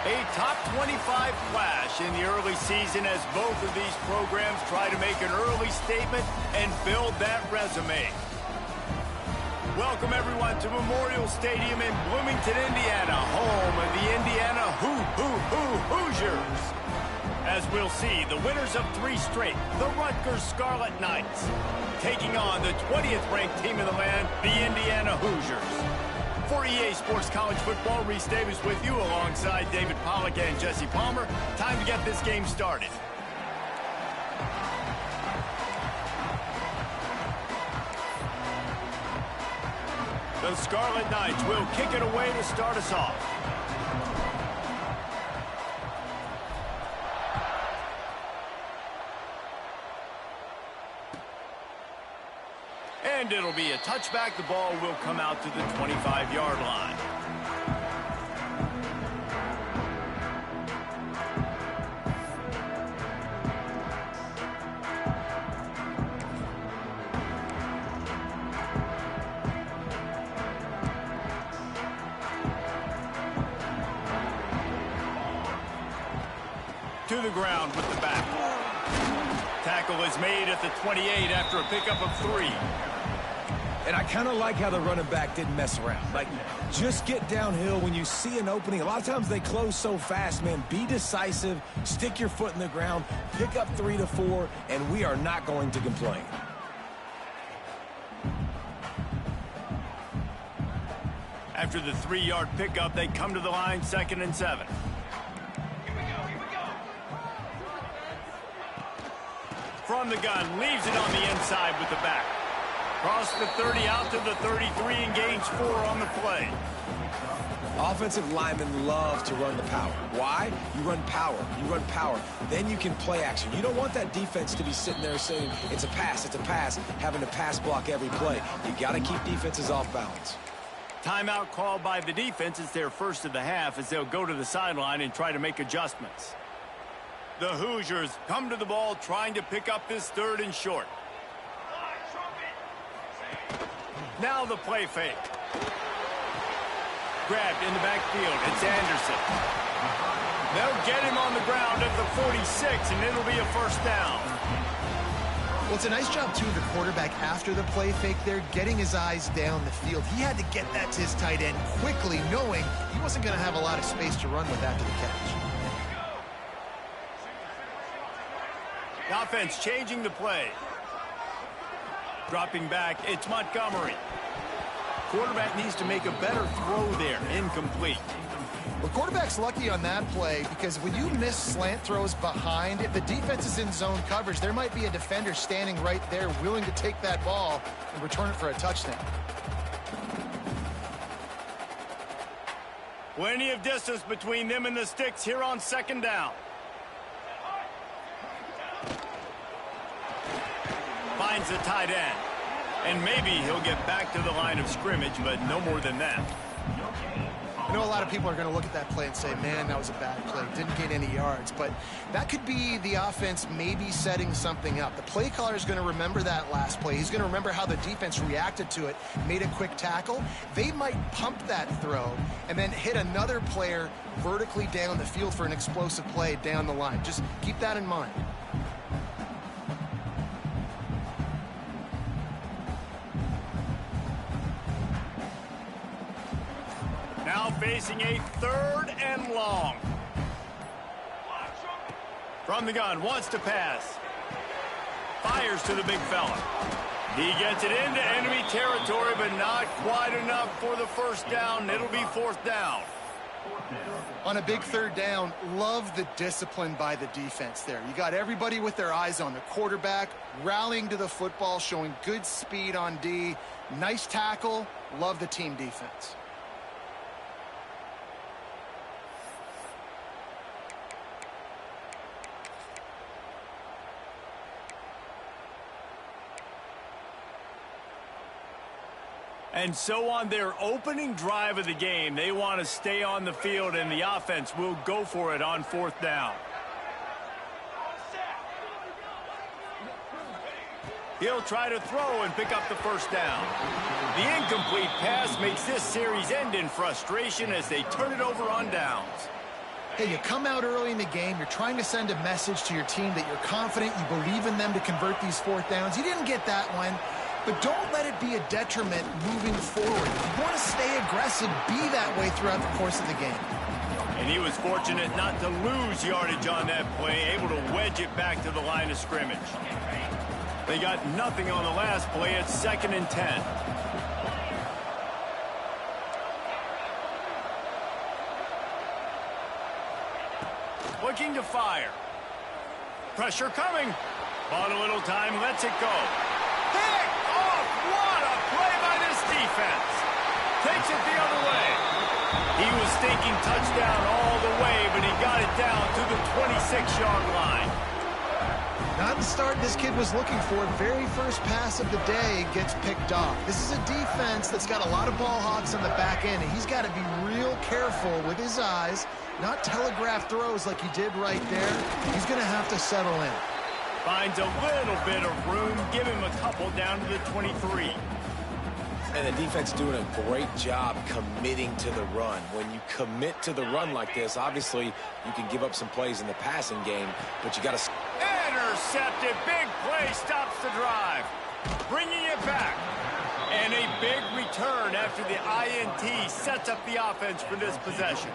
A top 25 flash in the early season as both of these programs try to make an early statement and build that resume. Welcome, everyone, to Memorial Stadium in Bloomington, Indiana, home of the Indiana Hoosiers. As we'll see, the winners of 3 straight, the Rutgers Scarlet Knights, taking on the 20th ranked team in the land, the Indiana Hoosiers. For EA Sports College Football, Reese Davis with you alongside David Pollack and Jesse Palmer. Time to get this game started. The Scarlet Knights will kick it away to start us off. And it'll be a touchback. The ball will come out to the 25-yard line. To the ground with the back. Tackle is made at the 28 after a pickup of 3. And I kind of like how the running back didn't mess around. Like, just get downhill when you see an opening. A lot of times they close so fast, man. Be decisive, stick your foot in the ground, pick up 3 to 4, and we are not going to complain. After the 3-yard pickup, they come to the line, 2nd and 7. From the gun, leaves it on the inside with the back. Cross the 30 out to the 33 and gains 4 on the play. Offensive linemen love to run the power. Why? You run power. You run power. Then you can play action. You don't want that defense to be sitting there saying, it's a pass, having to pass block every play. You got to keep defenses off balance. Timeout called by the defense. It's their first of the half as they'll go to the sideline and try to make adjustments. The Hoosiers come to the ball trying to pick up this 3rd and short. Now the play fake. Grabbed in the backfield. It's Anderson. They'll get him on the ground at the 46, and it'll be a first down. Well, it's a nice job, too, the quarterback after the play fake there, getting his eyes down the field. He had to get that to his tight end quickly, knowing he wasn't going to have a lot of space to run with after the catch. The offense changing the play. Dropping back, it's Montgomery. Quarterback needs to make a better throw there. Incomplete. Well, quarterback's lucky on that play because when you miss slant throws behind, if the defense is in zone coverage, there might be a defender standing right there willing to take that ball and return it for a touchdown. Plenty of distance between them and the sticks here on 2nd down. Finds the tight end. And maybe he'll get back to the line of scrimmage, but no more than that. I know a lot of people are going to look at that play and say, man, that was a bad play. Didn't gain any yards. But that could be the offense maybe setting something up. The play caller is going to remember that last play. He's going to remember how the defense reacted to it, made a quick tackle. They might pump that throw and then hit another player vertically down the field for an explosive play down the line. Just keep that in mind. Now facing a 3rd and long. From the gun, wants to pass. Fires to the big fella. He gets it into enemy territory, but not quite enough for the first down. It'll be 4th down. On a big 3rd down, love the discipline by the defense there. You got everybody with their eyes on the quarterback, rallying to the football, showing good speed on D. Nice tackle. Love the team defense. And so on their opening drive of the game, they want to stay on the field, and the offense will go for it on 4th down. He'll try to throw and pick up the first down. The incomplete pass makes this series end in frustration as they turn it over on downs. Hey, you come out early in the game, you're trying to send a message to your team that you're confident, you believe in them to convert these fourth downs. You didn't get that one, but don't let it be a detriment moving forward. If you want to stay aggressive, be that way throughout the course of the game. And he was fortunate not to lose yardage on that play, able to wedge it back to the line of scrimmage. They got nothing on the last play. It's 2nd and 10. Looking to fire. Pressure coming. Bought a little time, lets it go. Pick off! What a play by this defense. Takes it the other way. He was thinking touchdown all the way, but he got it down to the 26-yard line. Not the start this kid was looking for. Very first pass of the day gets picked off. This is a defense that's got a lot of ball hawks on the back end, and he's got to be real careful with his eyes, not telegraph throws like he did right there. He's going to have to settle in. Finds a little bit of room. Give him a couple down to the 23. And the defense doing a great job committing to the run. When you commit to the run like this, obviously you can give up some plays in the passing game, but you got to... Intercepted. Big play stops the drive. Bringing it back. And a big return after the INT sets up the offense for this possession.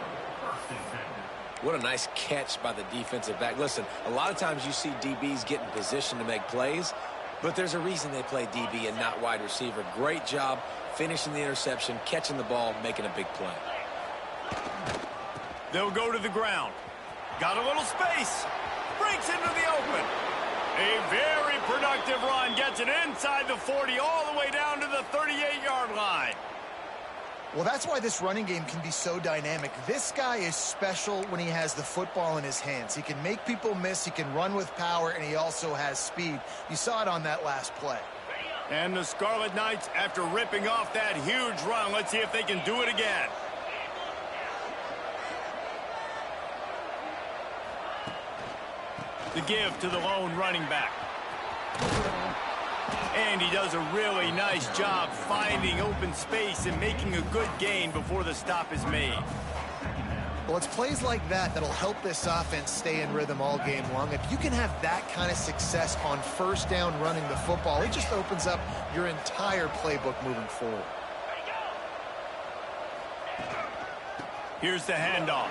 What a nice catch by the defensive back. Listen, a lot of times you see DBs get in position to make plays, but there's a reason they play DB and not wide receiver. Great job finishing the interception, catching the ball, making a big play. They'll go to the ground. Got a little space. Breaks into the open. A very productive run. Gets it inside the 40 all the way down to the 38-yard line. Well, that's why this running game can be so dynamic. This guy is special when he has the football in his hands. He can make people miss, he can run with power, and he also has speed. You saw it on that last play. And the Scarlet Knights, after ripping off that huge run, let's see if they can do it again. The give to the lone running back. And he does a really nice job finding open space and making a good gain before the stop is made. Well, it's plays like that that'll help this offense stay in rhythm all game long. If you can have that kind of success on first down running the football, it just opens up your entire playbook moving forward. Here's the handoff.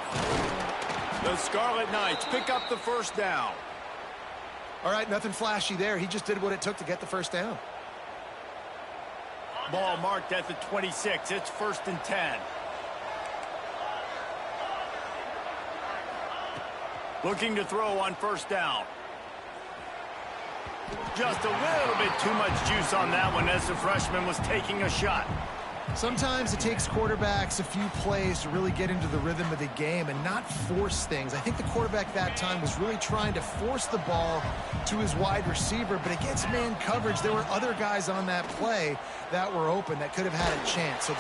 The Scarlet Knights pick up the first down. All right, nothing flashy there. He just did what it took to get the first down. Ball marked at the 26. It's 1st and 10. Looking to throw on first down. Just a little bit too much juice on that one as the freshman was taking a shot. Sometimes it takes quarterbacks a few plays to really get into the rhythm of the game and not force things. I think the quarterback that time was really trying to force the ball to his wide receiver, but against man coverage, there were other guys on that play that were open that could have had a chance. So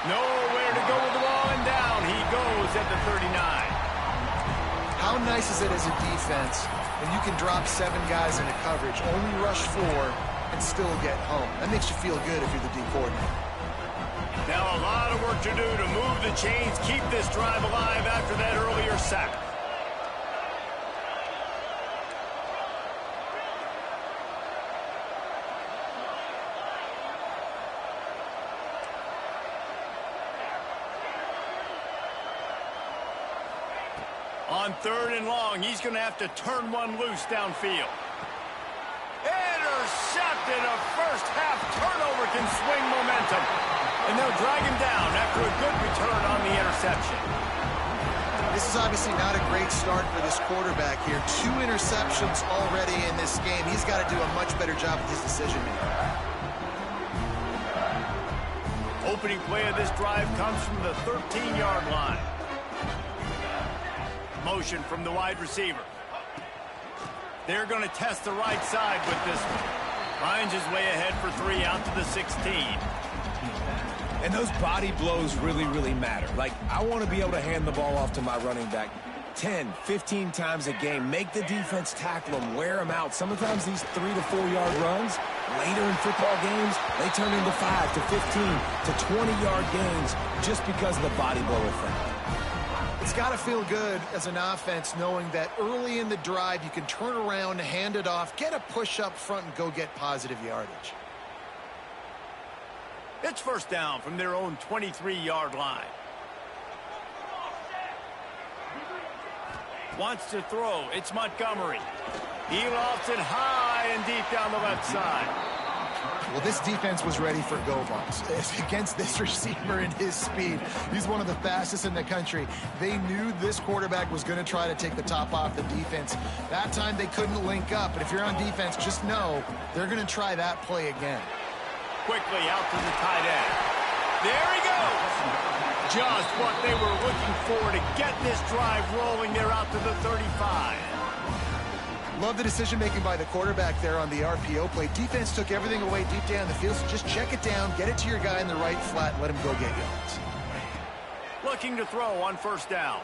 nowhere to go with the ball, and down he goes at the 39. How nice is it as a defense when you can drop 7 guys into coverage, only rush 4, and still get home? That makes you feel good if you're the D coordinator. Now a lot of work to do to move the chains, keep this drive alive after that earlier sack. On 3rd and long, he's going to have to turn one loose downfield. Intercepted. A first half turnover can swing momentum. And they'll drag him down after a good return on the interception. This is obviously not a great start for this quarterback here. 2 interceptions already in this game. He's got to do a much better job with his decision-making. Opening play of this drive comes from the 13-yard line. Motion from the wide receiver. They're going to test the right side with this one. Finds his way ahead for 3 out to the 16. And those body blows really, really matter. Like, I want to be able to hand the ball off to my running back 10, 15 times a game. Make the defense tackle them, wear them out. Sometimes these 3 to 4 yard runs, later in football games, they turn into 5 to 15 to 20 yard gains just because of the body blow effect. It's got to feel good as an offense knowing that early in the drive you can turn around, hand it off, get a push up front, and go get positive yardage. It's first down from their own 23-yard line. Wants to throw. It's Montgomery. He lofts it high and deep down the left side. Well, this defense was ready for go balls. Against this receiver and his speed, he's one of the fastest in the country. They knew this quarterback was going to try to take the top off the defense. That time they couldn't link up, but if you're on defense, just know they're going to try that play again. Quickly out to the tight end. There he goes. Just what they were looking for to get this drive rolling. They're out to the 35. Love the decision-making by the quarterback there on the RPO play. Defense took everything away deep down the field, so just check it down, get it to your guy in the right flat, and let him go get yards. Looking to throw on first down.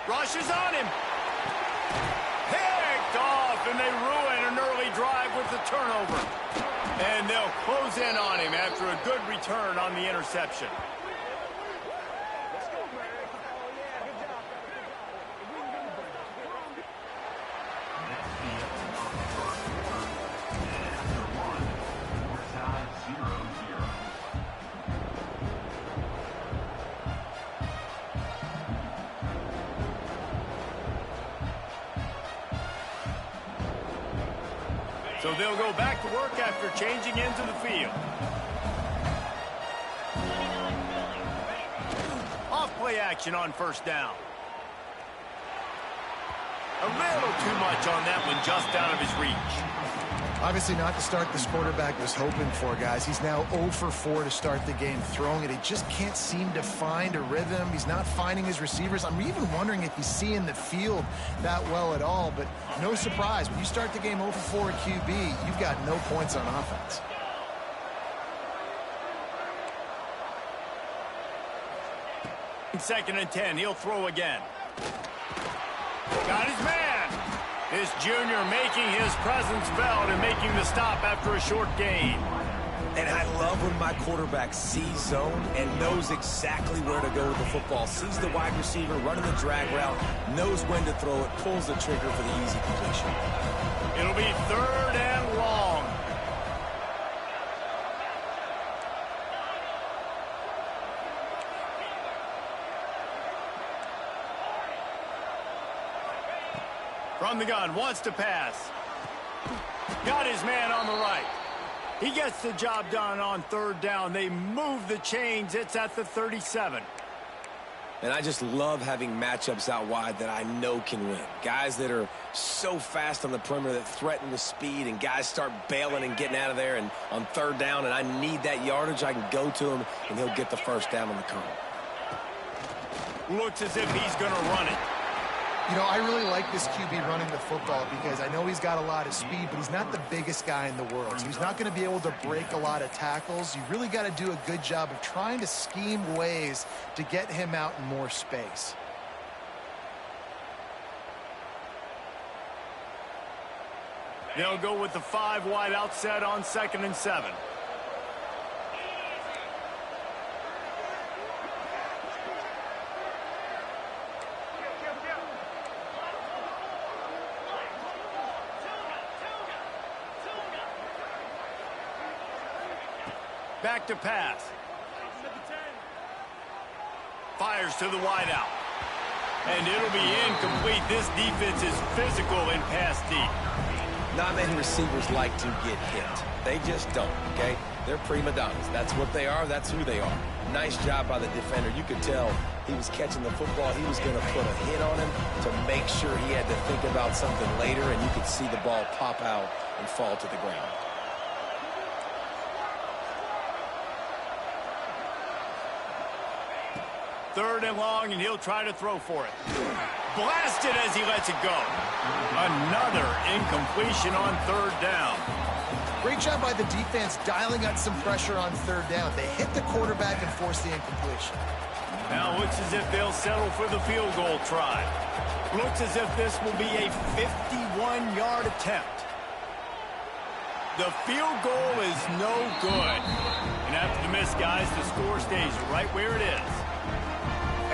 Rushes on him. Picked off, and they ruin an early drive with the turnover. And they'll close in on him after a good return on the interception. So they'll go back to work after changing into the field. Off play action on first down. A little too much on that one, just out of his reach. Obviously not the start this quarterback was hoping for, guys. He's now 0 for 4 to start the game throwing it. He just can't seem to find a rhythm. He's not finding his receivers. I'm even wondering if he's seeing the field that well at all, but no surprise. When you start the game 0 for 4 QB, you've got no points on offense. Second and 10, he'll throw again. Got his man. This junior making his presence felt and making the stop after a short gain. And I love when my quarterback sees zone and knows exactly where to go with the football. Sees the wide receiver running the drag route, knows when to throw it, pulls the trigger for the easy completion. It'll be third and long. From the gun, wants to pass. Got his man on the right. He gets the job done on third down. They move the chains. It's at the 37. And I just love having matchups out wide that I know can win. Guys that are so fast on the perimeter that threaten with speed, and guys start bailing and getting out of there. And on third down, and I need that yardage, I can go to him, and he'll get the first down on the come. Looks as if he's going to run it. You know, I really like this QB running the football because I know he's got a lot of speed, but he's not the biggest guy in the world. So he's not going to be able to break a lot of tackles. You really got to do a good job of trying to scheme ways to get him out in more space. They'll go with the 5 wide out set on 2nd and 7. Back to pass. Fires to the wideout. And it'll be incomplete. This defense is physical and pass deep. Not many receivers like to get hit. They just don't, okay? They're prima donnas. That's what they are. That's who they are. Nice job by the defender. You could tell he was catching the football. He was going to put a hit on him to make sure he had to think about something later, and you could see the ball pop out and fall to the ground. Third and long, and he'll try to throw for it. Blasted as he lets it go. Another incompletion on third down. Great job by the defense dialing up some pressure on third down. They hit the quarterback and forced the incompletion. Now looks as if they'll settle for the field goal try. Looks as if this will be a 51-yard attempt. The field goal is no good. And after the miss, guys, the score stays right where it is.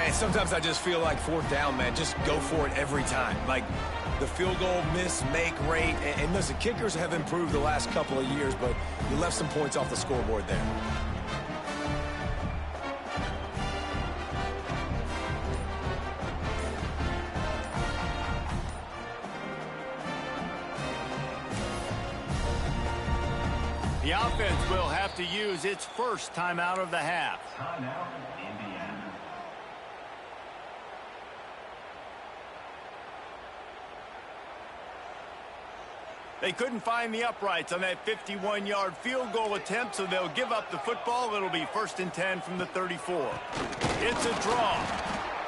Man, sometimes I just feel like fourth down, man. Just go for it every time. Like the field goal miss, make rate. And listen, kickers have improved the last couple of years, but you left some points off the scoreboard there. The offense will have to use its first timeout of the half. Timeout, Indiana. They couldn't find the uprights on that 51-yard field goal attempt, so they'll give up the football. It'll be 1st and 10 from the 34. It's a draw.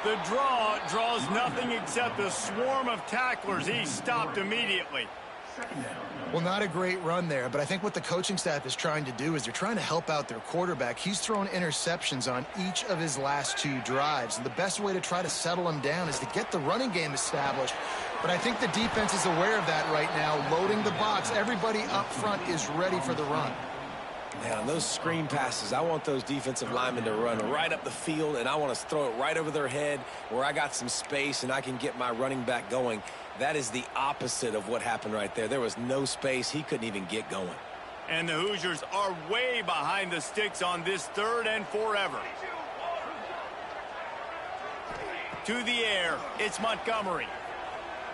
The draw draws nothing except a swarm of tacklers. He's stopped immediately. Well, not a great run there, but I think what the coaching staff is trying to do is they're trying to help out their quarterback. He's thrown interceptions on each of his last 2 drives, and the best way to try to settle him down is to get the running game established. But I think the defense is aware of that right now, loading the box. Everybody up front is ready for the run. Man, on those screen passes, I want those defensive linemen to run right up the field, and I want to throw it right over their head where I got some space and I can get my running back going. That is the opposite of what happened right there. There was no space. He couldn't even get going. And the Hoosiers are way behind the sticks on this 3rd and forever. To the air, it's Montgomery.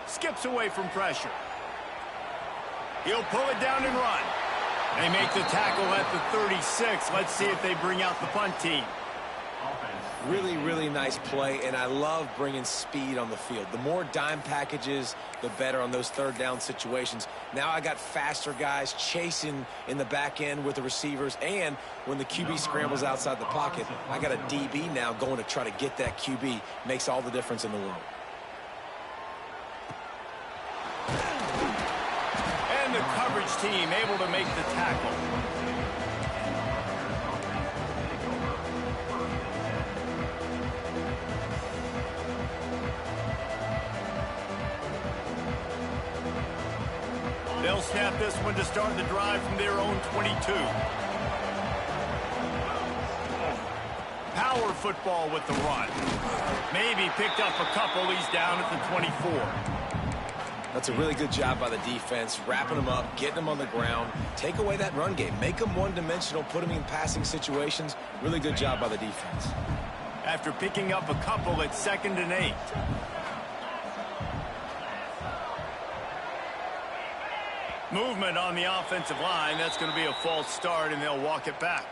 Skips away from pressure. He'll pull it down and run. They make the tackle at the 36. Let's see if they bring out the punt team. Really, really nice play, and I love bringing speed on the field. The more dime packages, the better on those 3rd down situations. Now I got faster guys chasing in the back end with the receivers, and when the QB scrambles outside the pocket, I got a DB now going to try to get that QB. Makes all the difference in the world. And the coverage team able to make the tackle. They'll snap this one to start the drive from their own 22. Power football with the run. Maybe picked up a couple. He's down at the 24. That's a really good job by the defense, wrapping them up, getting them on the ground. Take away that run game. Make them one-dimensional, put them in passing situations. Really good job by the defense. After picking up a couple, it's 2nd and 8. Movement on the offensive line. That's going to be a false start, and they'll walk it back.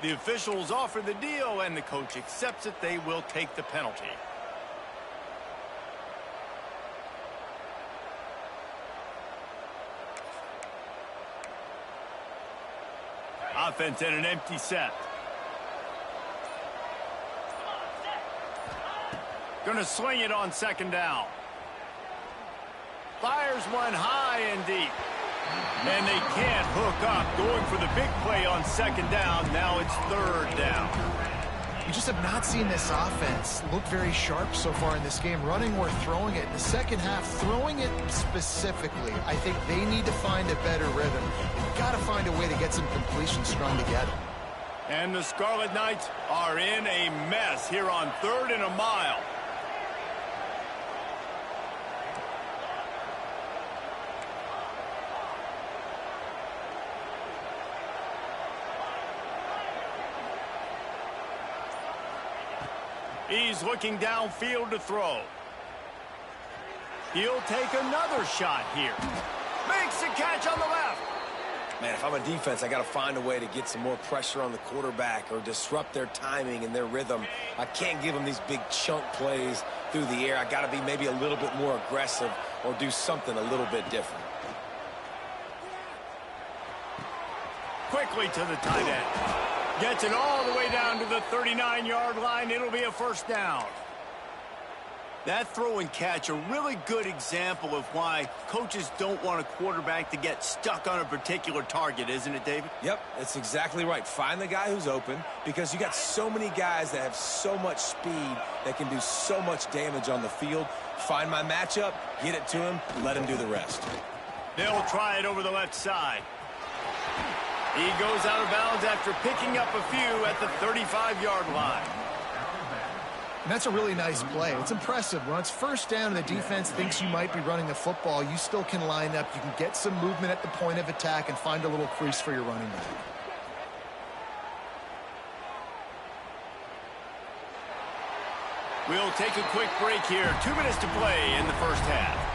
The officials offer the deal, and the coach accepts it. They will take the penalty. Offense in an empty set. Going to sling it on 2nd down. Fires one high and deep. And they can't hook up. Going for the big play on 2nd down. Now it's 3rd down. You just have not seen this offense look very sharp so far in this game, running or throwing it. In the second half, throwing it specifically, I think they need to find a better rhythm. They've got to find a way to get some completions strung together. And the Scarlet Knights are in a mess here on 3rd and a mile. He's looking downfield to throw. He'll take another shot here. Makes the catch on the left. Man, if I'm a defense, I got to find a way to get some more pressure on the quarterback or disrupt their timing and their rhythm. I can't give them these big chunk plays through the air. I got to be maybe a little bit more aggressive or do something a little bit different. Quickly to the tight end. Gets it all the way down to the 39-yard line. It'll be a 1st down. That throw and catch, a really good example of why coaches don't want a quarterback to get stuck on a particular target, isn't it, David? Yep, that's exactly right. Find the guy who's open because you got so many guys that have so much speed that can do so much damage on the field. Find my matchup, get it to him, let him do the rest. They'll try it over the left side. He goes out of bounds after picking up a few at the 35-yard line. And that's a really nice play. It's impressive. When it's first down and the defense thinks you might be running the football, you still can line up. You can get some movement at the point of attack and find a little crease for your running back. We'll take a quick break here. 2 minutes to play in the first half.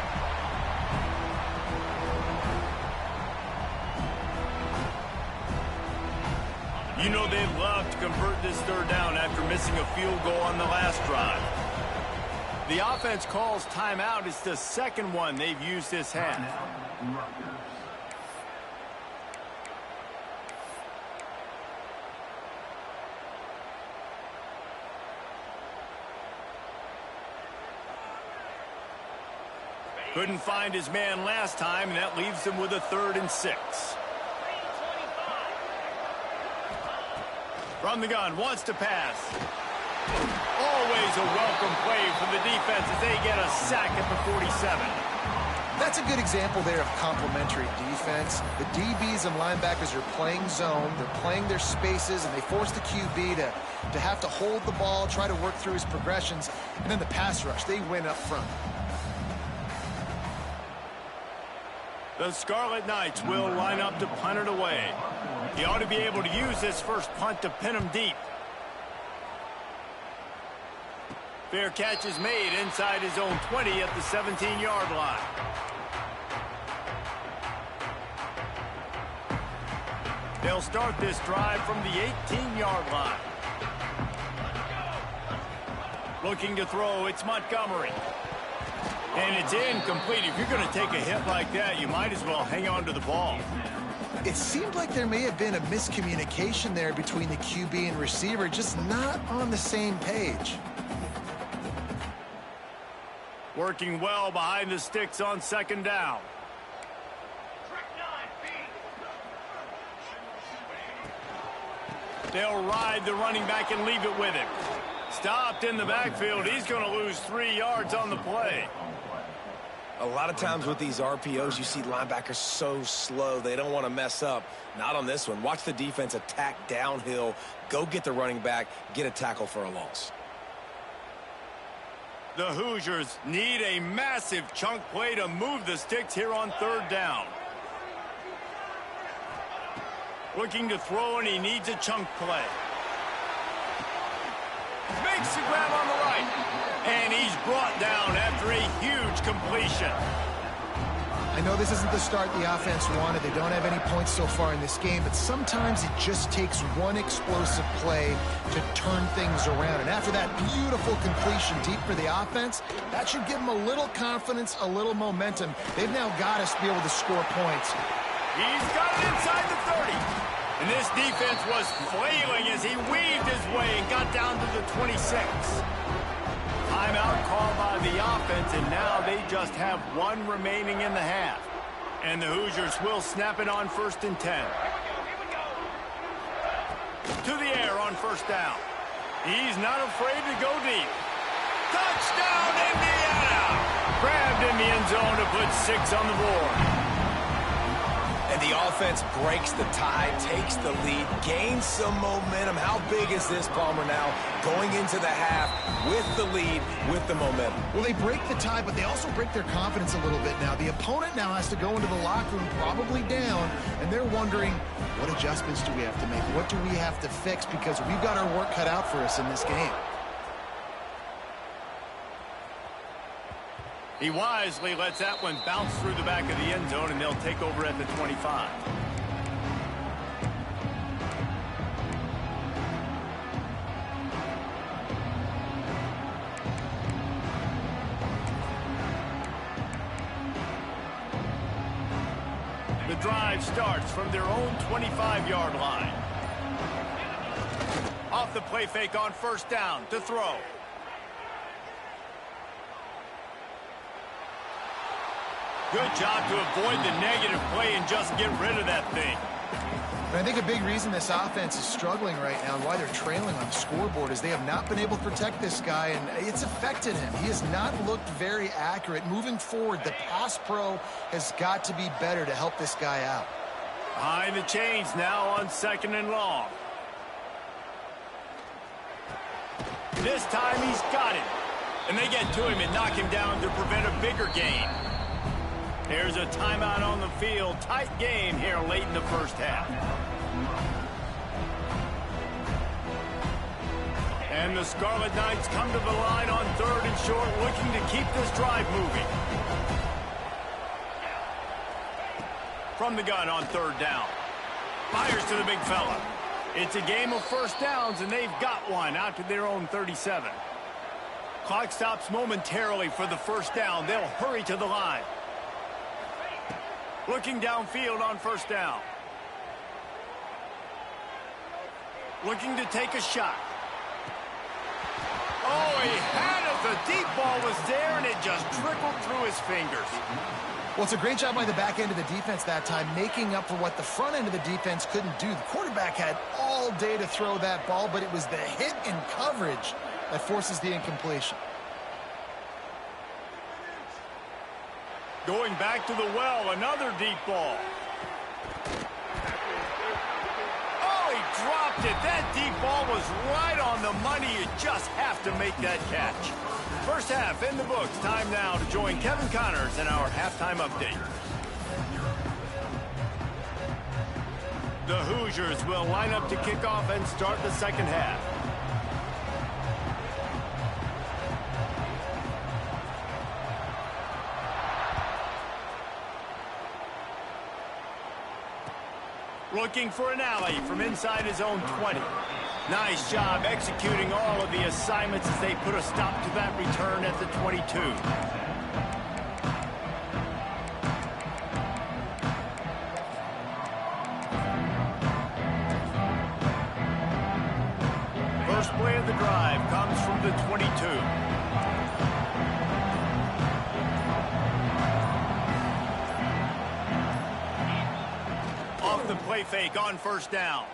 You know they'd love to convert this third down after missing a field goal on the last drive. The offense calls timeout. It's the second one they've used this half. Couldn't find his man last time, and that leaves him with a 3rd and 6. From the gun, wants to pass. Always a welcome play for the defense as they get a sack at the 47. That's a good example there of complementary defense. The DBs and linebackers are playing zone. They're playing their spaces, and they force the QB to have to hold the ball, try to work through his progressions. And then the pass rush, they win up front. The Scarlet Knights will line up to punt it away. He ought to be able to use this first punt to pin him deep. Fair catch is made inside his own 20 at the 17-yard line. They'll start this drive from the 18-yard line. Looking to throw, it's Montgomery. And it's incomplete. If you're going to take a hit like that, you might as well hang on to the ball. It seemed like there may have been a miscommunication there between the QB and receiver, just not on the same page. Working well behind the sticks on second down. They'll ride the running back and leave it with him. Stopped in the backfield. He's going to lose 3 yards on the play. A lot of times with these RPOs, you see linebackers so slow, they don't want to mess up. Not on this one. Watch the defense attack downhill, go get the running back, get a tackle for a loss. The Hoosiers need a massive chunk play to move the sticks here on third down. Looking to throw, and he needs a chunk play. Makes the grab on the right. And he's brought down after a huge completion. I know this isn't the start the offense wanted. They don't have any points so far in this game, but sometimes it just takes one explosive play to turn things around. And after that beautiful completion deep for the offense, that should give them a little confidence, a little momentum. They've now got us to be able to score points. He's got it inside the 30. And this defense was flailing as he weaved his way and got down to the 26. Timeout called by the offense, and now they just have one remaining in the half. And the Hoosiers will snap it on 1st and 10. To the air on first down. He's not afraid to go deep. Touchdown, Indiana! Grabbed in the end zone to put 6 on the board. And the offense breaks the tie, takes the lead, gains some momentum. How big is this, Palmer, now going into the half with the lead, with the momentum? Well, they break the tie, but they also break their confidence a little bit now. The opponent now has to go into the locker room probably down, and they're wondering, what adjustments do we have to make? What do we have to fix? Because we've got our work cut out for us in this game. He wisely lets that one bounce through the back of the end zone, and they'll take over at the 25. The drive starts from their own 25-yard line. Off the play fake on first down to throw. Good job to avoid the negative play and just get rid of that thing. And I think a big reason this offense is struggling right now and why they're trailing on the scoreboard is they have not been able to protect this guy, and it's affected him. He has not looked very accurate. Moving forward, the pass pro has got to be better to help this guy out. Behind the chains now on 2nd and long. This time he's got it. And they get to him and knock him down to prevent a bigger gain. There's a timeout on the field. Tight game here late in the first half. And the Scarlet Knights come to the line on 3rd and short, looking to keep this drive moving. From the gun on 3rd down. Fires to the big fella. It's a game of first downs, and they've got one out to their own 37. Clock stops momentarily for the first down. They'll hurry to the line. Looking downfield on 1st down. Looking to take a shot. Oh, he had it. The deep ball was there, and it just trickled through his fingers. Well, it's a great job by the back end of the defense that time, making up for what the front end of the defense couldn't do. The quarterback had all day to throw that ball, but it was the hit and coverage that forces the incompletion. Going back to the well, another deep ball. Oh, he dropped it. That deep ball was right on the money. You just have to make that catch. First half in the books. Time now to join Kevin Connors in our halftime update. The Hoosiers will line up to kick off and start the second half. Looking for an alley from inside his own 20. Nice job executing all of the assignments as they put a stop to that return at the 22. First play of the drive comes from the 22. The play fake on 1st down.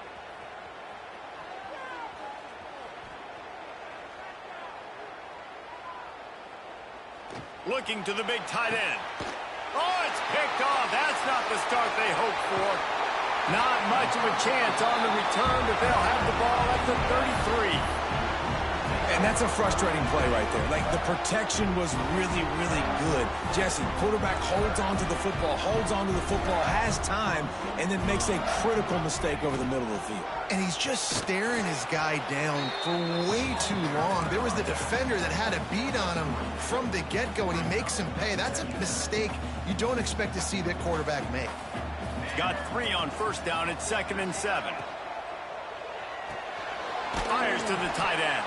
Looking to the big tight end. Oh, it's picked off. That's not the start they hoped for. Not much of a chance on the return, but they'll have the ball at the 33. And that's a frustrating play right there. Like, the protection was really, really good. Jesse, quarterback holds on to the football, has time, and then makes a critical mistake over the middle of the field. And he's just staring his guy down for way too long. There was the defender that had a beat on him from the get-go, and he makes him pay. That's a mistake you don't expect to see that quarterback make. Got 3 on 1st down at 2nd and 7. Fires to the tight end.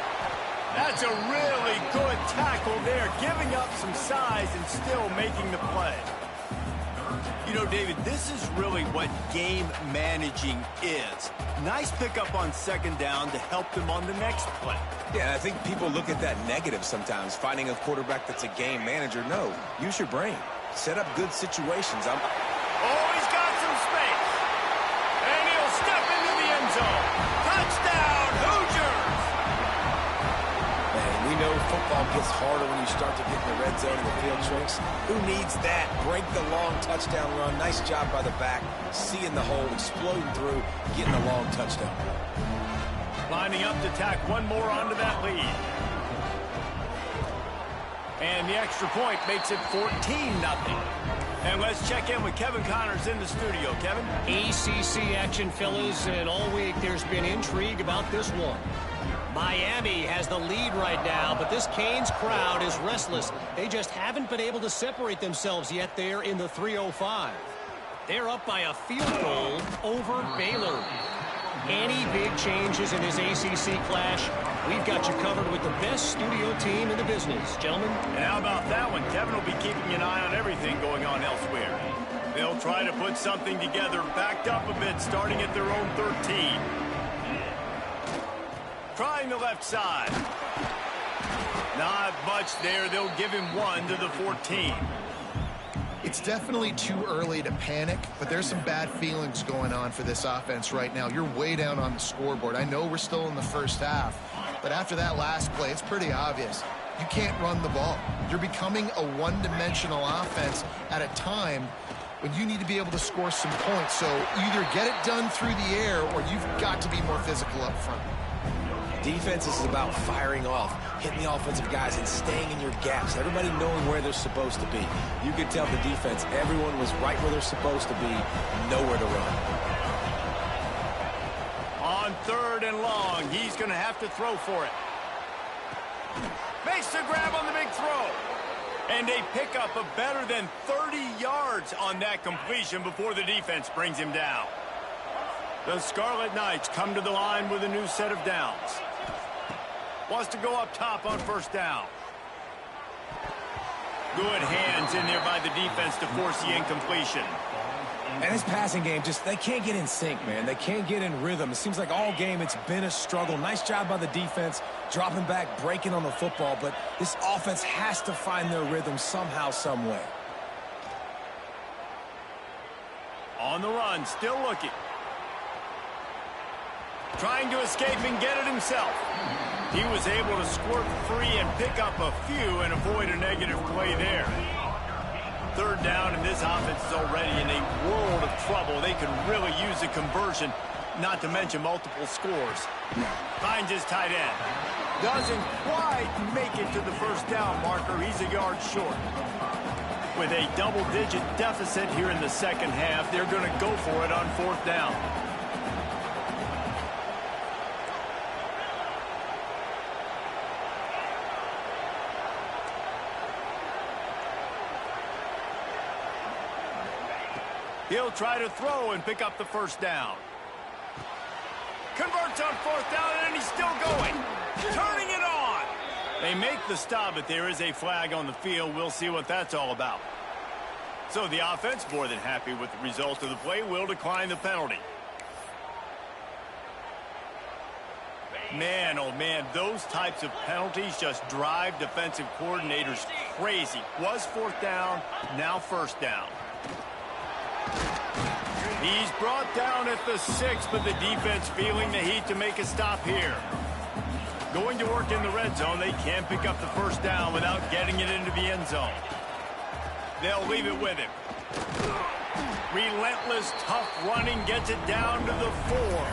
That's a really good tackle there, giving up some size and still making the play. You know, David, this is really what game managing is. Nice pickup on 2nd down to help them on the next play. Yeah, I think people look at that negative sometimes, finding a quarterback that's a game manager. No, use your brain. Set up good situations. Oh, he's got some space. And he'll step into the end zone. Touchdown, Hoosiers! Man, we know football gets harder when you start to get in the red zone and the field shrinks. Who needs that? Break the long touchdown run. Nice job by the back. Seeing the hole, exploding through, getting a long touchdown. Lining up to tack one more onto that lead. And the extra point makes it 14-0. And let's check in with Kevin Connors in the studio. Kevin? ACC action, fellas, and all week there's been intrigue about this one. Miami has the lead right now, but this Canes crowd is restless. They just haven't been able to separate themselves yet there in the 305. They're up by a field goal over Baylor. Any big changes in this ACC clash, we've got you covered with the best studio team in the business. Gentlemen? And how about that one? Kevin will be keeping an eye on everything going on elsewhere. They'll try to put something together, backed up a bit, starting at their own 13. Trying the left side. Not much there. They'll give him 1 to the 14. It's definitely too early to panic, but there's some bad feelings going on for this offense right now. You're way down on the scoreboard. I know we're still in the first half, but after that last play, it's pretty obvious. You can't run the ball. You're becoming a one-dimensional offense at a time when you need to be able to score some points. So either get it done through the air or you've got to be more physical up front. Defense is about firing off, hitting the offensive guys, and staying in your gaps. Everybody knowing where they're supposed to be. You could tell the defense, everyone was right where they're supposed to be, nowhere to run. On 3rd and long, he's going to have to throw for it. Makes the grab on the big throw. And a pickup of better than 30 yards on that completion before the defense brings him down. The Scarlet Knights come to the line with a new set of downs. Wants to go up top on 1st down. Good hands in there by the defense to force the incompletion. And his passing game, they can't get in sync, man. They can't get in rhythm. It seems like all game it's been a struggle. Nice job by the defense, dropping back, breaking on the football, but this offense has to find their rhythm somehow, some way. On the run, still looking. Trying to escape and get it himself. He was able to squirt free and pick up a few and avoid a negative play there. 3rd down, and this offense is already in a world of trouble. They could really use a conversion, not to mention multiple scores. Finds his tight end. Doesn't quite make it to the 1st down marker. He's a yard short. With a double-digit deficit here in the 2nd half, they're going to go for it on 4th down. He'll try to throw and pick up the 1st down. Converts on 4th down, and he's still going. Turning it on. They make the stop, but there is a flag on the field. We'll see what that's all about. So the offense, more than happy with the result of the play, will decline the penalty. Man, oh man, those types of penalties just drive defensive coordinators crazy. Was 4th down, now 1st down. He's brought down at the 6, but the defense feeling the heat to make a stop here. Going to work in the red zone. They can't pick up the 1st down without getting it into the end zone. They'll leave it with him. Relentless, tough running gets it down to the 4.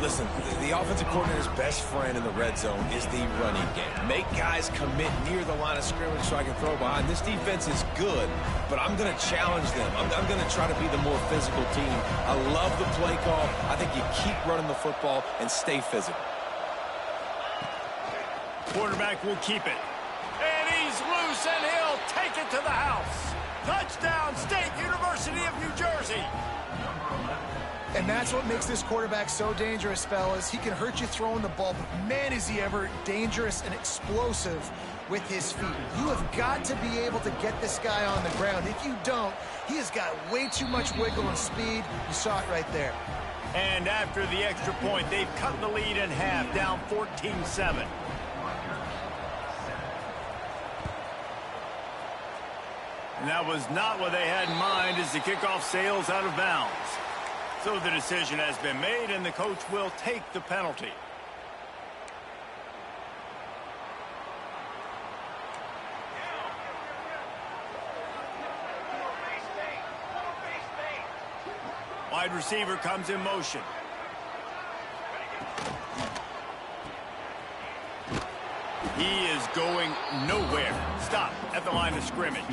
Listen, the offensive coordinator's best friend in the red zone is the running game. Make guys commit near the line of scrimmage so I can throw behind. This defense is good, but I'm going to challenge them. I'm going to try to be the more physical team. I love the play call. I think you keep running the football and stay physical. Quarterback will keep it. And he's loose, and he'll take it to the house. Touchdown, State University of New Jersey. And that's what makes this quarterback so dangerous, fellas. He can hurt you throwing the ball, but man, is he ever dangerous and explosive with his feet. You have got to be able to get this guy on the ground. If you don't, he has got way too much wiggle and speed. You saw it right there. And after the extra point, they've cut the lead in half, down 14-7. And that was not what they had in mind as the kickoff sails out of bounds. So the decision has been made, and the coach will take the penalty. Wide receiver comes in motion. He is going nowhere. Stop at the line of scrimmage.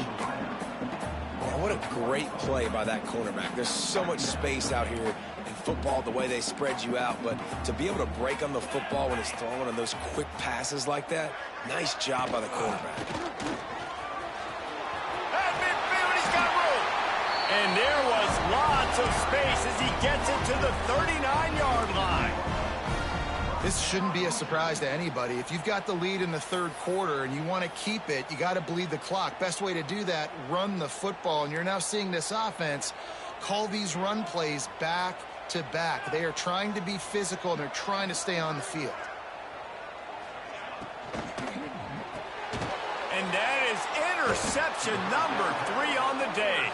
Man, what a great play by that cornerback. There's so much space out here in football, the way they spread you out, but to be able to break on the football when it's thrown on those quick passes like that, nice job by the cornerback. At midfield, he's got room. And there was lots of space as he gets it to the 39-yard line. This shouldn't be a surprise to anybody. If you've got the lead in the 3rd quarter and you want to keep it, you got to bleed the clock. Best way to do that, run the football. And you're now seeing this offense call these run plays back to back. They are trying to be physical, and they're trying to stay on the field. And that is interception number 3 on the day.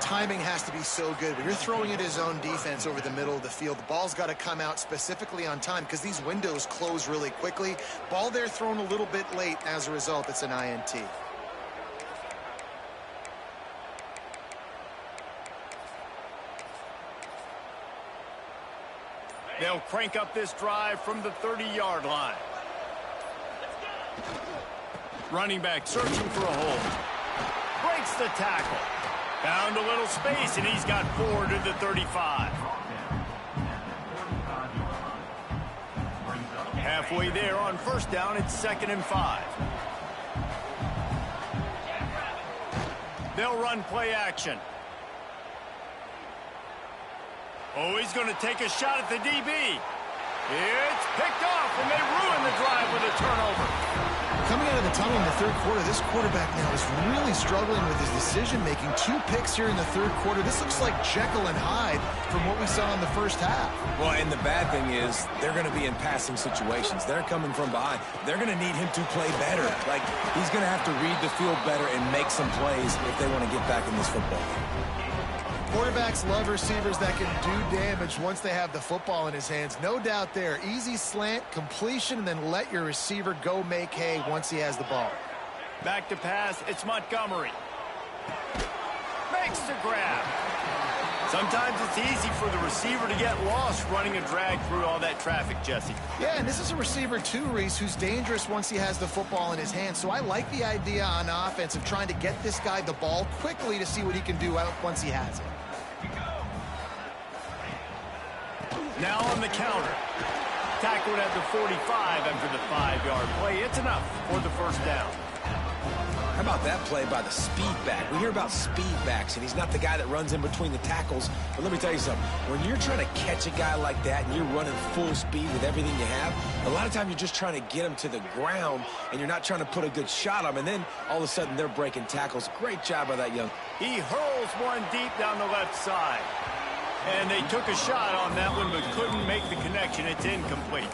Timing has to be so good. When you're throwing at his own defense over the middle of the field, the ball's got to come out specifically on time because these windows close really quickly. Ball there thrown a little bit late. As a result, it's an INT. They'll crank up this drive from the 30-yard line. Running back searching for a hole. Breaks the tackle. Found a little space, and he's got 4 to the 35. Halfway there on first down, it's 2nd and 5. They'll run play action. Oh, he's going to take a shot at the DB. It's picked off, and they ruin the drive with a turnover. Coming out of the tunnel in the third quarter, this quarterback now is really struggling with his decision-making. 2 picks here in the third quarter. This looks like Jekyll and Hyde from what we saw in the first half. Well, and the bad thing is they're going to be in passing situations. They're coming from behind. They're going to need him to play better. Like, he's going to have to read the field better and make some plays if they want to get back in this football game. Quarterbacks love receivers that can do damage once they have the football in his hands. No doubt there. Easy slant, completion, and then let your receiver go make hay once he has the ball. Back to pass, it's Montgomery. Makes the grab. Sometimes it's easy for the receiver to get lost running a drag through all that traffic, Jesse. Yeah, and this is a receiver too, Reese, who's dangerous once he has the football in his hands. So I like the idea on offense of trying to get this guy the ball quickly to see what he can do out once he has it. Now on the counter. Tackled at the 45 after the 5-yard play. It's enough for the first down. How about that play by the speed back? We hear about speed backs, and he's not the guy that runs in between the tackles. But let me tell you something. When you're trying to catch a guy like that and you're running full speed with everything you have, a lot of times you're just trying to get him to the ground, and you're not trying to put a good shot on him. And then all of a sudden they're breaking tackles. Great job by that young. He hurls one deep down the left side. And they took a shot on that one but couldn't make the connection. It's incomplete.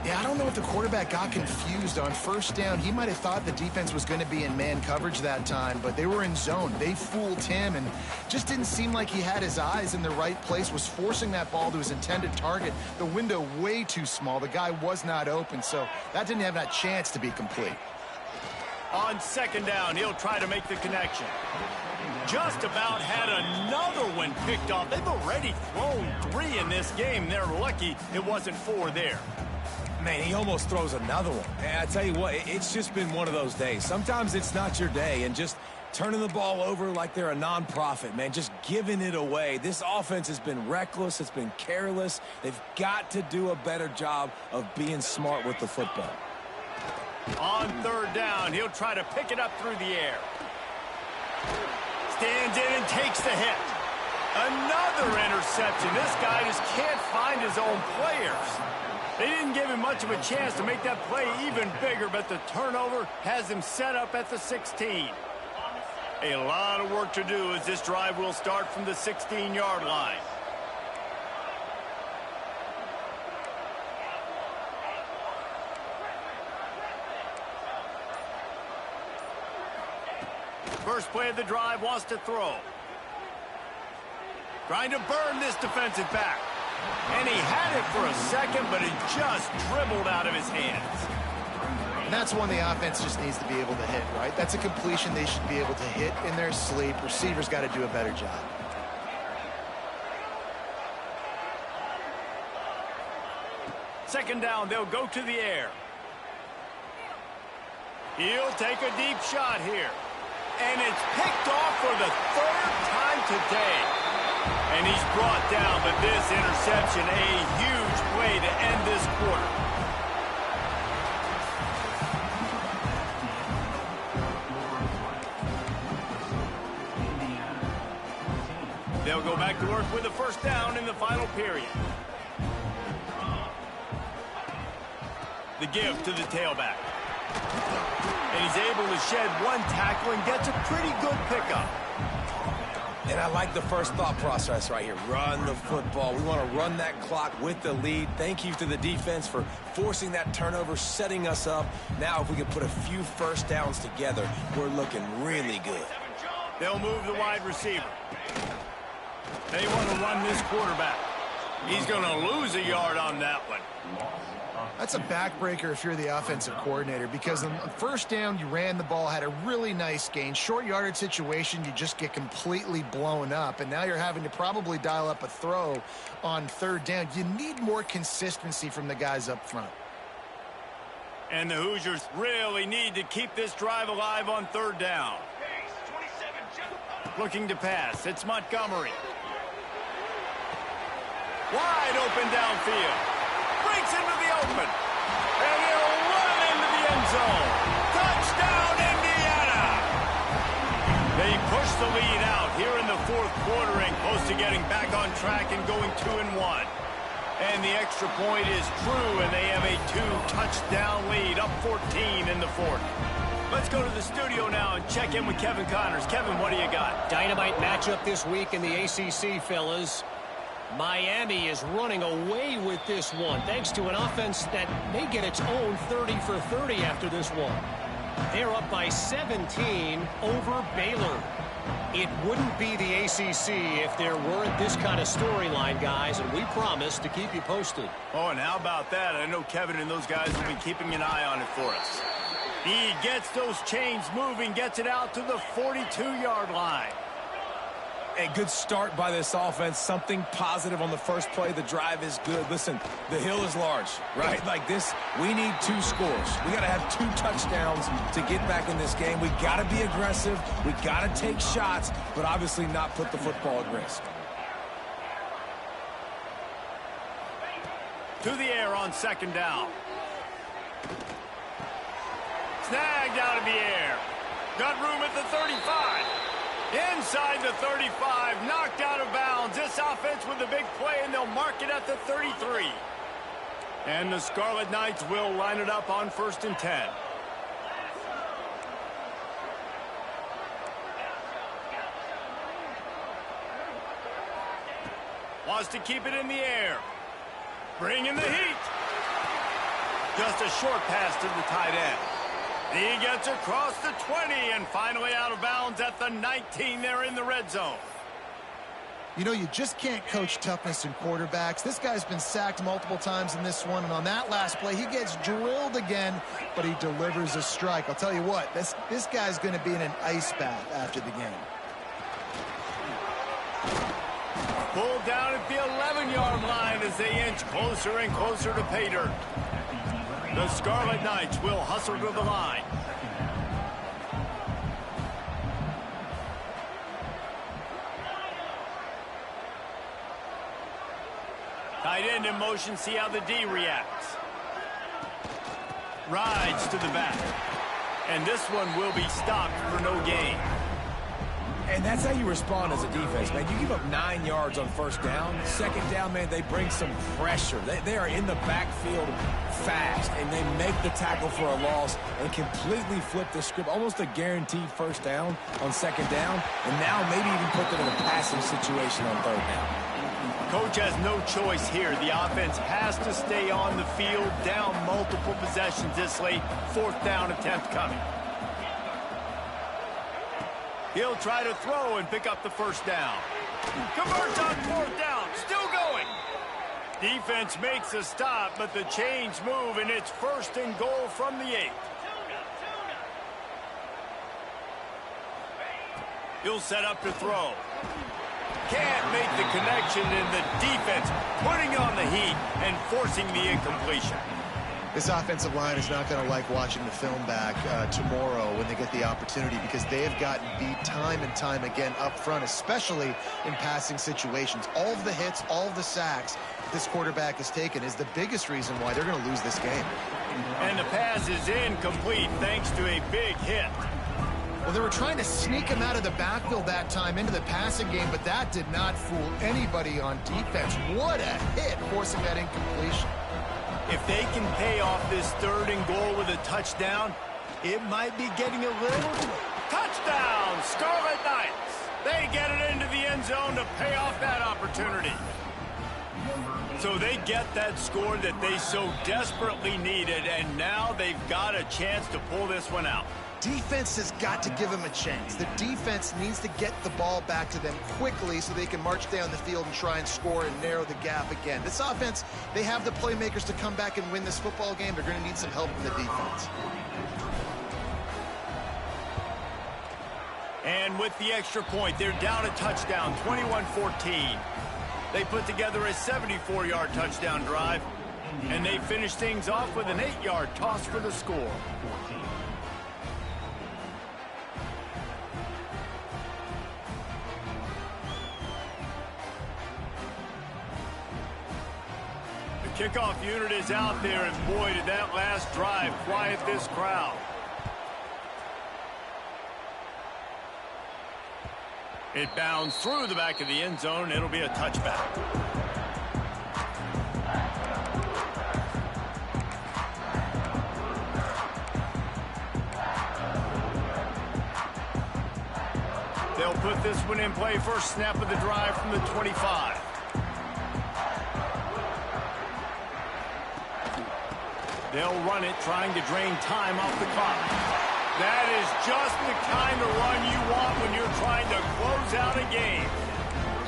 Yeah, I don't know if the quarterback got confused on first down. He might have thought the defense was going to be in man coverage that time, but they were in zone. They fooled him and just didn't seem like he had his eyes in the right place, was forcing that ball to his intended target. The window way too small. The guy was not open, so that didn't have that chance to be complete. On second down, he'll try to make the connection. Just about had another one picked off. They've already thrown 3 in this game. They're lucky it wasn't 4 there. Man, he almost throws another one. And I tell you what, it's just been one of those days. Sometimes it's not your day, and just turning the ball over like they're a nonprofit, man, just giving it away. This offense has been reckless. It's been careless. They've got to do a better job of being smart with the football. On third down, he'll try to pick it up through the air. Stands in and takes the hit. Another interception. This guy just can't find his own players. They didn't give him much of a chance to make that play even bigger, but the turnover has him set up at the 16. A lot of work to do as this drive will start from the 16-yard line. First play of the drive, wants to throw. Trying to burn this defensive back. And he had it for a second, but it just dribbled out of his hands. And that's one the offense just needs to be able to hit, right? That's a completion they should be able to hit in their sleep. Receivers got to do a better job. Second down, they'll go to the air. He'll take a deep shot here. And it's picked off for the 3rd time today. And he's brought down, but this interception, a huge play to end this quarter. They'll go back to work with a first down in the final period. The give to the tailback. And he's able to shed one tackle and gets a pretty good pickup. And I like the first thought process right here. Run the football. We want to run that clock with the lead. Thank you to the defense for forcing that turnover, setting us up. Now if we can put a few first downs together, we're looking really good. They'll move the wide receiver. They want to run this quarterback. He's going to lose a yard on that one. That's a backbreaker if you're the offensive coordinator, because on the first down, you ran the ball, had a really nice gain. Short yardage situation, you just get completely blown up, and now you're having to probably dial up a throw on third down. You need more consistency from the guys up front. And the Hoosiers really need to keep this drive alive on third down. Looking to pass. It's Montgomery. Wide open downfield. Breaks into the open. And he'll run into the end zone. Touchdown, Indiana! They push the lead out here in the fourth quarter and close to getting back on track and going 2-1. And the extra point is true, and they have a 2-touchdown lead, up 14 in the fourth. Let's go to the studio now and check in with Kevin Connors. Kevin, what do you got? Dynamite matchup this week in the ACC, fellas. Miami is running away with this one, thanks to an offense that may get its own 30 for 30 after this one. They're up by 17 over Baylor. It wouldn't be the ACC if there weren't this kind of storyline, guys, and we promise to keep you posted. Oh, and how about that? I know Kevin and those guys will be keeping an eye on it for us. He gets those chains moving, gets it out to the 42-yard line. A good start by this offense. Something positive on the first play. The drive is good. Listen, the hill is large, right? Like this, we need 2 scores. We got to have 2 touchdowns to get back in this game. We got to be aggressive. We got to take shots, but obviously not put the football at risk. To the air on second down. Snagged out of the air. Got room at the 35. Inside the 35, knocked out of bounds. This offense with a big play, and they'll mark it at the 33. And the Scarlet Knights will line it up on 1st and 10. Wants to keep it in the air. Bringing the heat. Just a short pass to the tight end. He gets across the 20 and finally out of bounds at the 19 there in the red zone. You know, you just can't coach toughness in quarterbacks. This guy's been sacked multiple times in this one, and on that last play, he gets drilled again, but he delivers a strike. I'll tell you what, this guy's going to be in an ice bath after the game. Pulled down at the 11-yard line as they inch closer and closer to pay dirt. The Scarlet Knights will hustle to the line. Tight end in motion, see how the D reacts. Rides to the back. And this one will be stopped for no gain. And that's how you respond as a defense, man. You give up 9 yards on first down. Second down, man, they bring some pressure. They are in the backfield fast, and they make the tackle for a loss and completely flip the script. Almost a guaranteed first down on second down, and now maybe even put them in a passing situation on third down. Coach has no choice here. The offense has to stay on the field, down multiple possessions this late. 4th down attempt coming. He'll try to throw and pick up the first down. Converts on 4th down. Still going. Defense makes a stop, but the chains move, and it's 1st and goal from the 8. He'll set up to throw. Can't make the connection, and the defense putting on the heat and forcing the incompletion. This offensive line is not going to like watching the film back tomorrow when they get the opportunity, because they have gotten beat time and time again up front, especially in passing situations. All of the hits, all of the sacks that this quarterback has taken is the biggest reason why they're going to lose this game. And the pass is incomplete thanks to a big hit. Well, they were trying to sneak him out of the backfield that time into the passing game, but that did not fool anybody on defense. What a hit, forcing that incompletion. If they can pay off this 3rd and goal with a touchdown, it might be getting a little... Touchdown, Scarlet Knights! They get it into the end zone to pay off that opportunity. So they get that score that they so desperately needed, and now they've got a chance to pull this one out. defense has got to give them a chance. The defense needs to get the ball back to them quickly so they can march down the field and try and score and narrow the gap again. This offense, they have the playmakers to come back and win this football game. They're going to need some help from the defense. And with the extra point, they're down a touchdown, 21-14. They put together a 74-yard touchdown drive, and they finish things off with an 8-yard toss for the score. The kickoff unit is out there, and boy, did that last drive quiet this crowd. It bounds through the back of the end zone. It'll be a touchback. They'll put this one in play. First snap of the drive from the 25. They'll run it, trying to drain time off the clock. That is just the kind of run you want when you're trying to close out a game.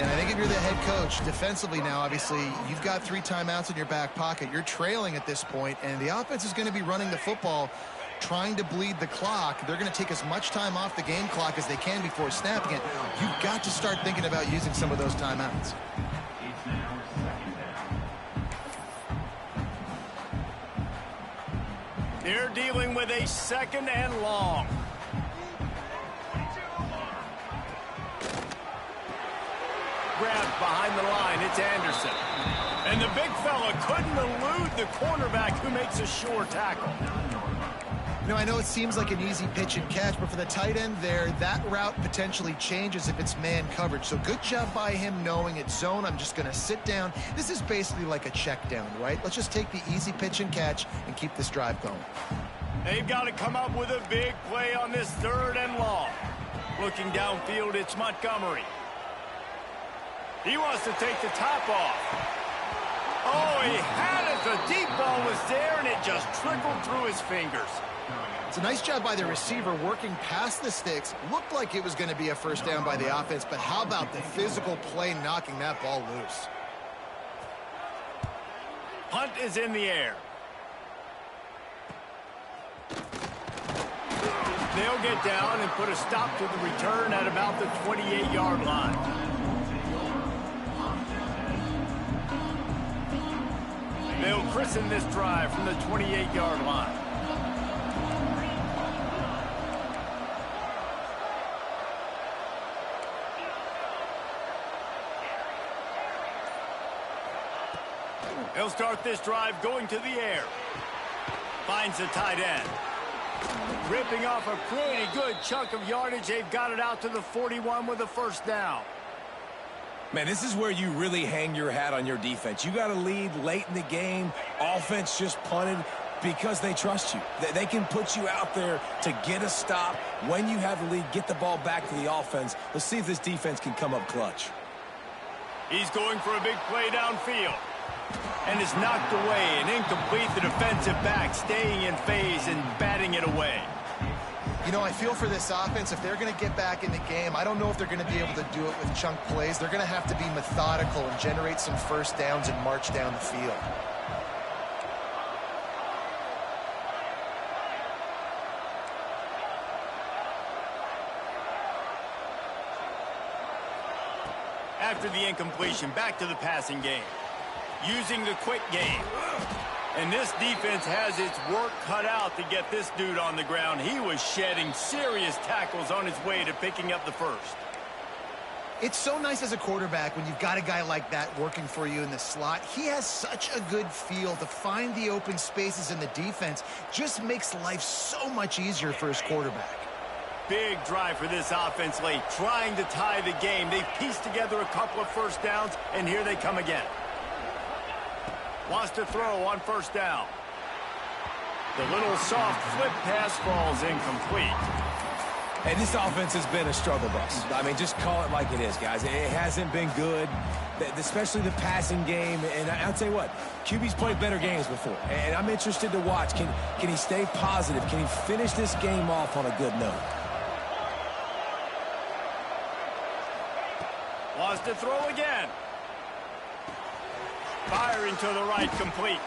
And I think if you're the head coach, defensively now, obviously, you've got 3 timeouts in your back pocket. You're trailing at this point, and the offense is going to be running the football, trying to bleed the clock. They're going to take as much time off the game clock as they can before snapping it. You've got to start thinking about using some of those timeouts. They're dealing with a 2nd and long. Grabbed behind the line, it's Anderson. And the big fella couldn't elude the cornerback who makes a sure tackle. You know, I know it seems like an easy pitch and catch, but for the tight end there, that route potentially changes if it's man coverage. So good job by him knowing it's zone. I'm just going to sit down. This is basically like a check down, right? Let's just take the easy pitch and catch and keep this drive going. They've got to come up with a big play on this 3rd and long. Looking downfield, it's Montgomery. He wants to take the top off. Oh, he had it. The deep ball was there, and it just trickled through his fingers. It's a nice job by the receiver working past the sticks. Looked like it was going to be a first down by the offense, but how about the physical play knocking that ball loose? Punt is in the air. They'll get down and put a stop to the return at about the 28-yard line. They'll christen this drive from the 28-yard line. He'll start this drive going to the air. Finds the tight end. Ripping off a pretty good chunk of yardage. They've got it out to the 41 with a first down. Man, this is where you really hang your hat on your defense. You got to lead late in the game. Offense just punted because they trust you. They can put you out there to get a stop. When you have the lead, get the ball back to the offense. Let's see if this defense can come up clutch. He's going for a big play downfield. And is knocked away and incomplete. The defensive back staying in phase and batting it away. You know, I feel for this offense, if they're going to get back in the game, I don't know if they're going to be able to do it with chunk plays. They're going to have to be methodical and generate some first downs and march down the field. After the incompletion, back to the passing game. Using the quick game. And this defense has its work cut out to get this dude on the ground. He was shedding serious tackles on his way to picking up the first. It's so nice as a quarterback when you've got a guy like that working for you in the slot. He has such a good feel to find the open spaces in the defense. Just makes life so much easier for his quarterback. Big drive for this offense late, trying to tie the game. They've pieced together a couple of first downs, and here they come again. Wants to throw on first down. The little soft flip pass falls incomplete. Hey, this offense has been a struggle bus. I mean, just call it like it is, guys. It hasn't been good, especially the passing game. And I'll tell you what, QB's played better games before. And I'm interested to watch. Can he stay positive? Can he finish this game off on a good note? Wants to throw again. Firing to the right, complete.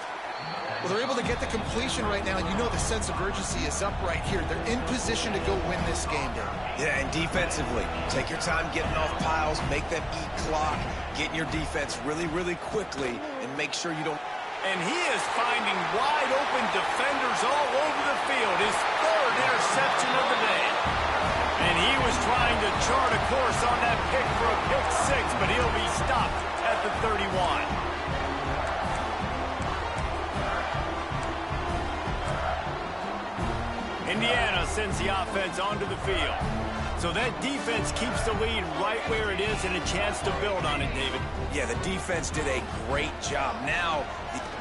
Well, they're able to get the completion right now, and you know the sense of urgency is up right here. They're in position to go win this game, Dave. Yeah, and defensively, take your time getting off piles, make them eat clock, get in your defense really, really quickly, and make sure you don't... And he is finding wide open defenders all over the field. His third interception of the day. And he was trying to chart a course on that pick for a pick six, but he'll be stopped at the 31. Indiana sends the offense onto the field. So that defense keeps the lead right where it is and a chance to build on it, David. Yeah, the defense did a great job. Now,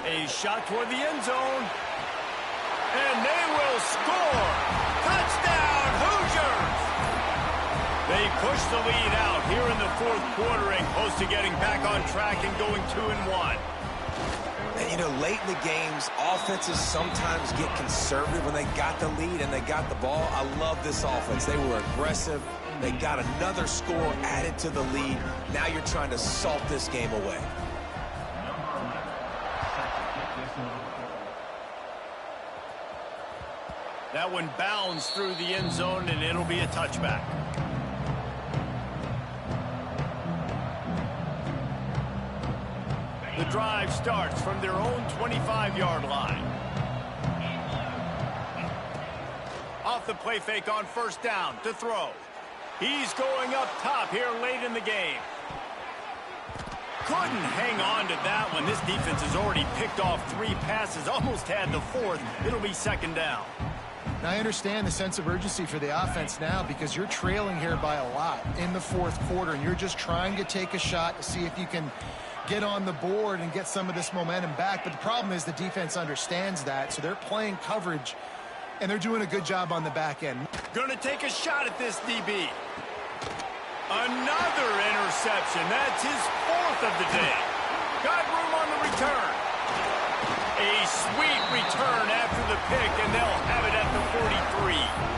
a shot toward the end zone. And they will score. Touchdown, Hoosiers! They push the lead out here in the fourth quarter and close to getting back on track and going 2-1. And, you know, late in the games, offenses sometimes get conservative when they got the lead and they got the ball. I love this offense. They were aggressive. They got another score added to the lead. Now you're trying to salt this game away. That one bounds through the end zone, and it'll be a touchback. The drive starts from their own 25-yard line. Off the play fake on first down to throw. He's going up top here late in the game. Couldn't hang on to that one. This defense has already picked off 3 passes, almost had the 4th. It'll be second down. Now, I understand the sense of urgency for the offense now because you're trailing here by a lot in the fourth quarter, and you're just trying to take a shot to see if you can get on the board and get some of this momentum back. But the problem is the defense understands that, so they're playing coverage, and they're doing a good job on the back end. Gonna take a shot at this DB. Another interception. That's his 4th of the day. Got room on the return. A sweet return after the pick, and they'll have it at the 43.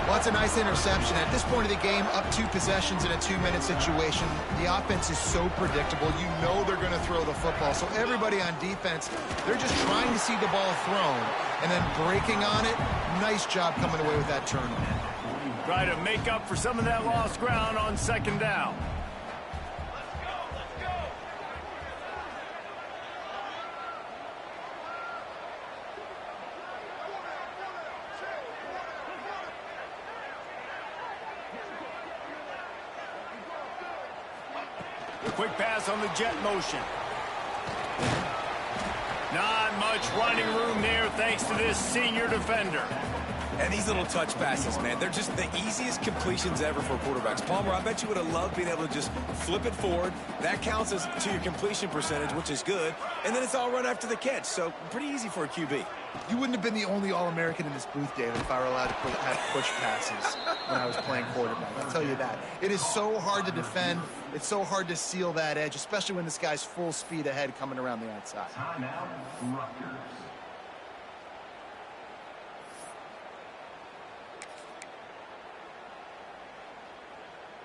Well, that's a nice interception. At this point of the game, up 2 possessions in a 2-minute situation. The offense is so predictable. You know they're going to throw the football. So everybody on defense, they're just trying to see the ball thrown and then breaking on it. Nice job coming away with that turnover. Try to make up for some of that lost ground on second down. Quick pass on the jet motion. Not much running room there thanks to this senior defender. And these little touch passes, man, they're just the easiest completions ever for quarterbacks. Palmer, I bet you would have loved being able to just flip it forward. That counts as to your completion percentage, which is good. And then it's all run after the catch, so pretty easy for a QB. You wouldn't have been the only All-American in this booth, David, if I were allowed to have push passes when I was playing quarterback. I'll tell you that. It is so hard to defend. It's so hard to seal that edge, especially when this guy's full speed ahead coming around the outside. Timeout, Rutgers.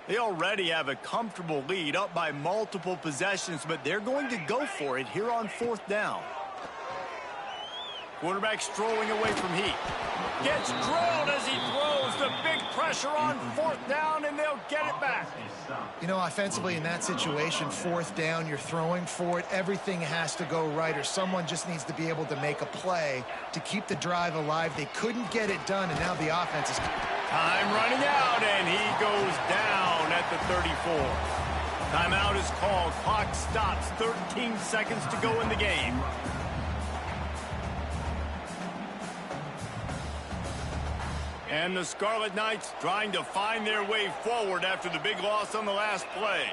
They already have a comfortable lead up by multiple possessions, but they're going to go for it here on 4th down. Quarterback strolling away from heat. Gets drilled as he throws. The big pressure on 4th down, and they'll get it back. You know, offensively in that situation, 4th down, you're throwing for it. Everything has to go right, or someone just needs to be able to make a play to keep the drive alive. They couldn't get it done, and now the offense is... Time running out, and he goes down at the 34. Timeout is called. Clock stops. 13 seconds to go in the game. And the Scarlet Knights trying to find their way forward after the big loss on the last play.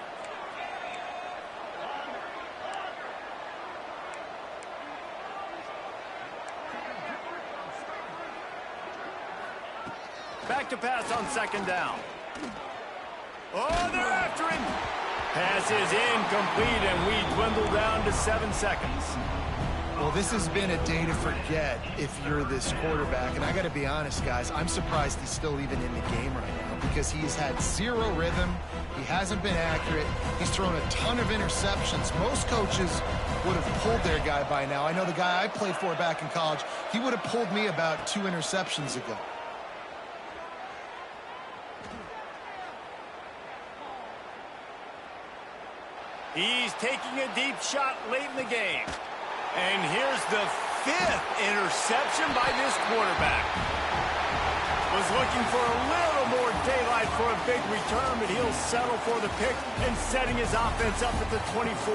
Back to pass on second down. Oh, they're after him. Pass is incomplete, and we dwindle down to 7 seconds. Well, this has been a day to forget if you're this quarterback. And I got to be honest, guys, I'm surprised he's still even in the game right now because he's had zero rhythm. He hasn't been accurate. He's thrown a ton of interceptions. Most coaches would have pulled their guy by now. I know the guy I played for back in college, he would have pulled me about 2 interceptions ago. He's taking a deep shot late in the game. And here's the 5th interception by this quarterback. Was looking for a little more daylight for a big return, but he'll settle for the pick and setting his offense up at the 24.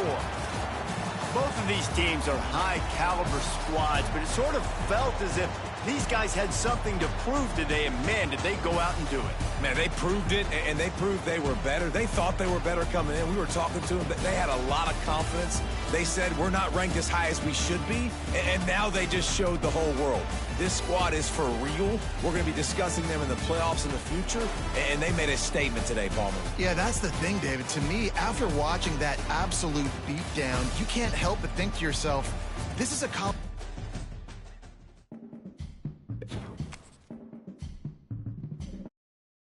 Both of these teams are high-caliber squads, but it sort of felt as if these guys had something to prove today, and man, did they go out and do it. Man, they proved it, and they proved they were better. They thought they were better coming in. We were talking to them. They had a lot of confidence. They said, we're not ranked as high as we should be, and now they just showed the whole world. This squad is for real. We're going to be discussing them in the playoffs in the future, and they made a statement today, Palmer. Yeah, that's the thing, David. To me, after watching that absolute beatdown, you can't help but think to yourself, this is a